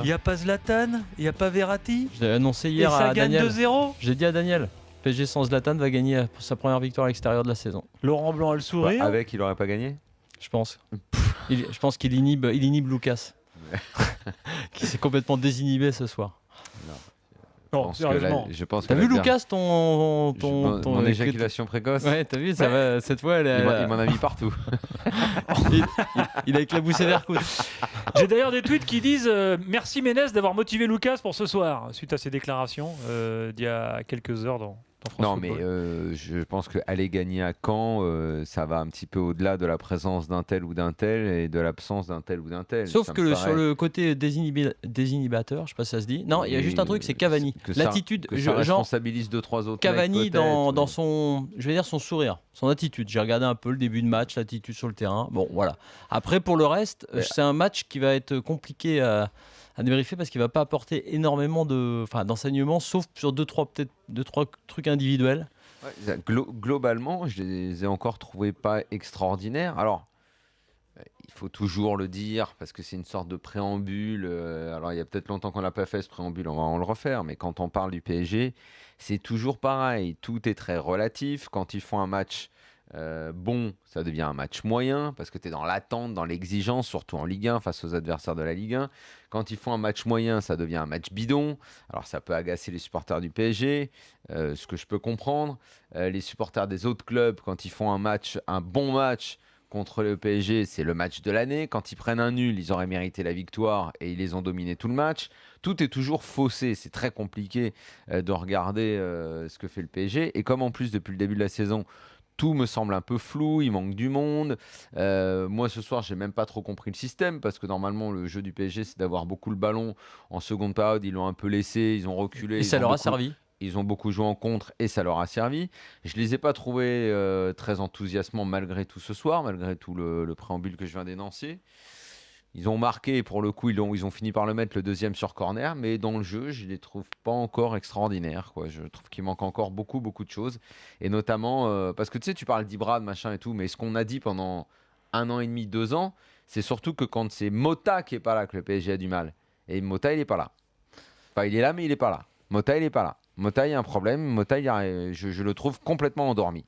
Il n'y a pas Zlatan, il n'y a pas Verratti. Je l'ai annoncé Et hier ça à gagne Daniel. 2-0. J'ai dit à Daniel, PSG sans Zlatan va gagner sa première victoire à l'extérieur de la saison. Laurent Blanc a le sourire. Avec, il aurait pas gagné. Je pense. Je pense qu'il inhibe Lucas. Qui s'est complètement désinhibé ce soir. Non, sérieusement. Je pense que T'as la vu dernière- Lucas ton mon éjaculation précoce. Ouais, t'as vu, ça va, cette fois, Il m'en a mis partout. il a éclaboussé Vercoute. J'ai d'ailleurs des tweets qui disent merci Ménès d'avoir motivé Lucas pour ce soir, suite à ses déclarations d'il y a quelques heures dans France Non, Football. mais je pense qu'aller gagner à Caen, ça va un petit peu au-delà de la présence d'un tel ou d'un tel et de l'absence d'un tel ou d'un tel. Sauf Ça que me sur paraît- le côté désinhibateur, je sais pas si ça se dit. Non, il y a juste un truc, c'est Cavani. que ça- L'attitude, que ça genre responsabilise 2-3 autres Cavani mecs, peut-être, dans mais- son, je vais dire son sourire, son attitude. J'ai regardé un peu le début de match, l'attitude sur le terrain. Bon, voilà. Après, pour le reste, Ouais. c'est un match qui va être compliqué à débriefer parce qu'il va pas apporter énormément d'enseignements, sauf sur deux trois trucs individuels. Ouais, globalement, je les ai encore trouvés pas extraordinaires. Alors, il faut toujours le dire parce que c'est une sorte de préambule. Alors, il y a peut-être longtemps qu'on l'a pas fait ce préambule, on va en le refaire. Mais quand on parle du PSG, c'est toujours pareil. Tout est très relatif. Quand ils font un match bon, ça devient un match moyen parce que tu es dans l'attente, dans l'exigence, surtout en Ligue 1 face aux adversaires de la Ligue 1. Quand ils font un match moyen, ça devient un match bidon. Alors ça peut agacer les supporters du PSG, ce que je peux comprendre. Les supporters des autres clubs, quand ils font un bon match contre le PSG, c'est le match de l'année. Quand ils prennent un nul, ils auraient mérité la victoire et ils les ont dominés tout le match. Tout est toujours faussé. C'est très compliqué de regarder ce que fait le PSG. Et comme en plus, depuis le début de la saison, tout me semble un peu flou, il manque du monde. Moi, ce soir, j'ai même pas trop compris le système parce que normalement, le jeu du PSG, c'est d'avoir beaucoup le ballon. En seconde période, ils l'ont un peu laissé, ils ont reculé. Et ça leur a servi. Ils ont beaucoup joué en contre et ça leur a servi. Je les ai pas trouvés très enthousiasmants malgré tout ce soir, malgré tout le préambule que je viens d'énoncer. Ils ont marqué, pour le coup, ils ont fini par le mettre le deuxième sur corner, mais dans le jeu, je les trouve pas encore extraordinaires, quoi. Je trouve qu'il manque encore beaucoup de choses, et notamment parce que tu sais, tu parles d'Ibra, de machin et tout, mais ce qu'on a dit pendant 1 an et demi, 2 ans, c'est surtout que quand c'est Mota qui est pas là, que le PSG a du mal, et Mota il est pas là. Enfin, il est là, mais il est pas là. Mota il est pas là. Mota il y a un problème. Mota je le trouve complètement endormi.